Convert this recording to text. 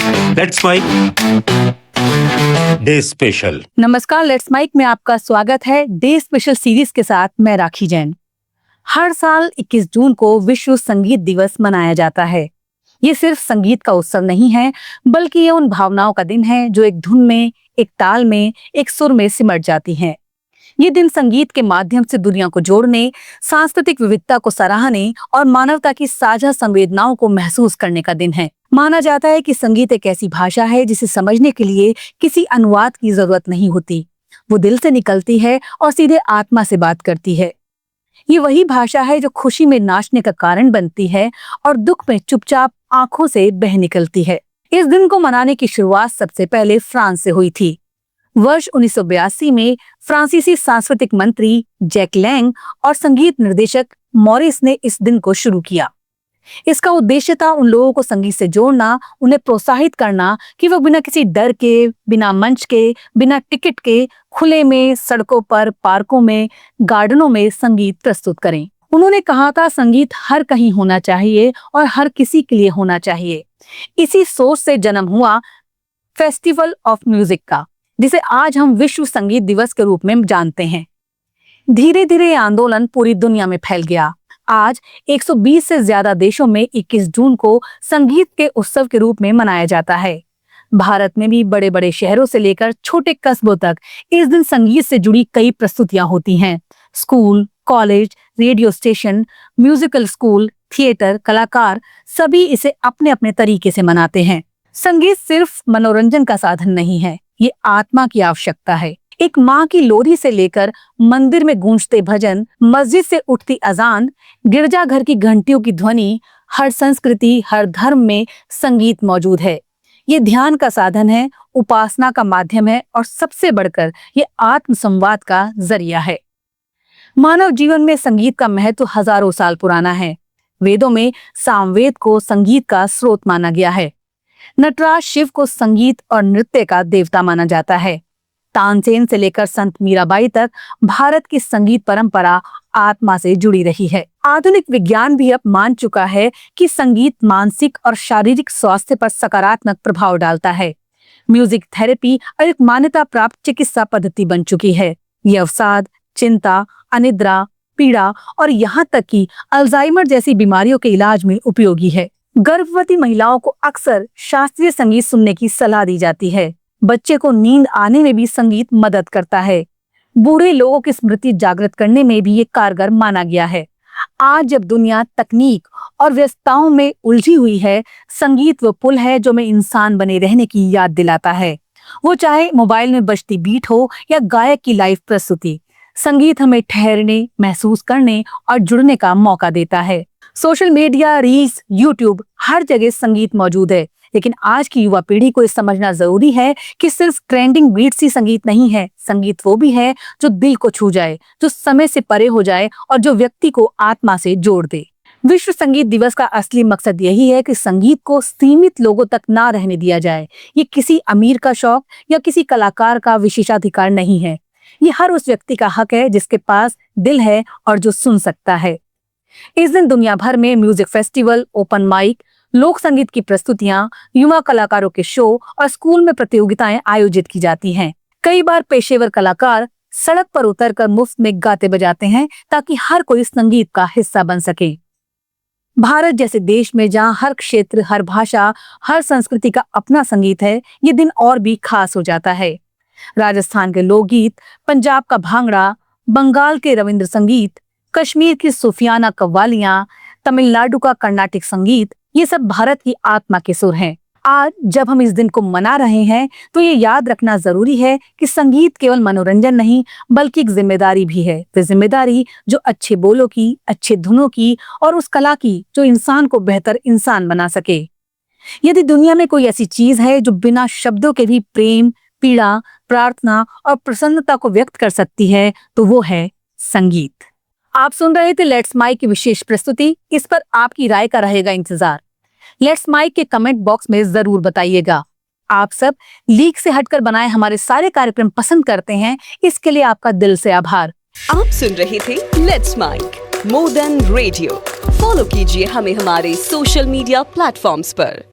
Let's mic day special. नमस्कार, let's mic में आपका स्वागत है। डे स्पेशल सीरीज के साथ मैं राखी जैन। हर साल 21 जून को विश्व संगीत दिवस मनाया जाता है। ये सिर्फ संगीत का उत्सव नहीं है, बल्कि ये उन भावनाओं का दिन है जो एक धुन में, एक ताल में, एक सुर में सिमट जाती हैं। ये दिन संगीत के माध्यम से दुनिया को जोड़ने, सांस्कृतिक विविधता को सराहने और मानवता की साझा संवेदनाओं को महसूस करने का दिन है। माना जाता है कि संगीत एक ऐसी भाषा है जिसे समझने के लिए किसी अनुवाद की जरूरत नहीं होती। वो दिल से निकलती है और सीधे आत्मा से बात करती है। ये वही भाषा है जो खुशी में नाचने का कारण बनती है और दुख में चुपचाप आंखों से बह निकलती है। इस दिन को मनाने की शुरुआत सबसे पहले फ्रांस से हुई थी। वर्ष 1982 में फ्रांसीसी सांस्कृतिक मंत्री जैक लैंग और संगीत निर्देशक मॉरिस ने इस दिन को शुरू किया। इसका उद्देश्य था उन लोगों को संगीत से जोड़ना, उन्हें प्रोत्साहित करना कि वो बिना किसी डर के, बिना मंच के, बिना टिकट के खुले में, सड़कों पर, पार्कों में, गार्डनों में संगीत प्रस्तुत करें। उन्होंने कहा था संगीत हर कहीं होना चाहिए और हर किसी के लिए होना चाहिए। इसी सोच से जन्म हुआ फेस्टिवल ऑफ म्यूजिक का, जिसे आज हम विश्व संगीत दिवस के रूप में जानते हैं। धीरे धीरे ये आंदोलन पूरी दुनिया में फैल गया। आज 120 से ज्यादा देशों में 21 जून को संगीत के उत्सव के रूप में मनाया जाता है। भारत में भी बड़े बड़े शहरों से लेकर छोटे कस्बों तक इस दिन संगीत से जुड़ी कई प्रस्तुतियां होती हैं। School, college, radio station, musical school, theatre, कलाकार सभी इसे अपने अपने तरीके से मनाते हैं। संगीत सिर्फ मनोरंजन का साधन नहीं है, ये आत्मा की आवश्यकता है। एक माँ की लोरी से लेकर मंदिर में गूंजते भजन, मस्जिद से उठती अजान, गिरजाघर की घंटियों की ध्वनि, हर संस्कृति, हर धर्म में संगीत मौजूद है। ये ध्यान का साधन है, उपासना का माध्यम है और सबसे बढ़कर ये आत्म संवाद का जरिया है। मानव जीवन में संगीत का महत्व हजारों साल पुराना है। वेदों में सामवेद को संगीत का स्रोत माना गया है। नटराज शिव को संगीत और नृत्य का देवता माना जाता है। तानसेन से लेकर संत मीराबाई तक भारत की संगीत परंपरा आत्मा से जुड़ी रही है। आधुनिक विज्ञान भी अब मान चुका है कि संगीत मानसिक और शारीरिक स्वास्थ्य पर सकारात्मक प्रभाव डालता है। म्यूजिक थेरेपी एक मान्यता प्राप्त चिकित्सा पद्धति बन चुकी है। ये अवसाद, चिंता, अनिद्रा, पीड़ा और यहाँ तक कि अल्जाइमर जैसी बीमारियों के इलाज में उपयोगी है। गर्भवती महिलाओं को अक्सर शास्त्रीय संगीत सुनने की सलाह दी जाती है। बच्चे को नींद आने में भी संगीत मदद करता है। बूढ़े लोगों की स्मृति जागृत करने में भी ये कारगर माना गया है। आज जब दुनिया तकनीक और व्यस्तताओं में उलझी हुई है, संगीत वो पुल है जो हमें इंसान बने रहने की याद दिलाता है। वो चाहे मोबाइल में बजती बीट हो या गायक की लाइव प्रस्तुति, संगीत हमें ठहरने, महसूस करने और जुड़ने का मौका देता है। सोशल मीडिया, रील्स, यूट्यूब, हर जगह संगीत मौजूद है, लेकिन आज की युवा पीढ़ी को ये समझना जरूरी है कि सिर्फ ट्रेंडिंग बीट्स ही संगीत नहीं है। संगीत वो भी है जो दिल को छू जाए, जो समय से परे हो जाए और जो व्यक्ति को आत्मा से जोड़ दे। विश्व संगीत दिवस का असली मकसद यही है कि संगीत को सीमित लोगों तक ना रहने दिया जाए। ये किसी अमीर का शौक या किसी कलाकार का विशेषाधिकार नहीं है। ये हर उस व्यक्ति का हक है जिसके पास दिल है और जो सुन सकता है। इस दिन दुनिया भर में म्यूजिक फेस्टिवल, ओपन माइक, लोक संगीत की प्रस्तुतियां, युवा कलाकारों के शो और स्कूल में प्रतियोगिताएं आयोजित की जाती हैं। कई बार पेशेवर कलाकार सड़क पर उतरकर मुफ्त में गाते बजाते हैं ताकि हर कोई संगीत का हिस्सा बन सके। भारत जैसे देश में जहां हर क्षेत्र, हर भाषा, हर संस्कृति का अपना संगीत है, ये दिन और भी खास हो जाता है। राजस्थान के लोकगीत, पंजाब का भांगड़ा, बंगाल के रविंद्र संगीत, कश्मीर की सूफियाना कव्वालियां, तमिलनाडु का कर्नाटिक संगीत, ये सब भारत की आत्मा के सुर हैं। आज जब हम इस दिन को मना रहे हैं तो ये याद रखना जरूरी है कि संगीत केवल मनोरंजन नहीं बल्कि एक जिम्मेदारी भी है। वो जिम्मेदारी जो अच्छे बोलों की, अच्छे धुनों की और उस कला की जो इंसान को बेहतर इंसान बना सके। यदि दुनिया में कोई ऐसी चीज है जो बिना शब्दों के भी प्रेम, पीड़ा, प्रार्थना और प्रसन्नता को व्यक्त कर सकती है तो वो है संगीत। आप सुन रहे थे लेट्स माइक की विशेष प्रस्तुति। इस पर आपकी राय का रहेगा इंतजार। लेट्स माइक के कमेंट बॉक्स में जरूर बताइएगा। आप सब लीक से हटकर बनाए हमारे सारे कार्यक्रम पसंद करते हैं, इसके लिए आपका दिल से आभार। आप सुन रहे थे let's mic more than radio. Follow कीजिए हमें हमारे सोशल मीडिया प्लेटफॉर्म्स पर।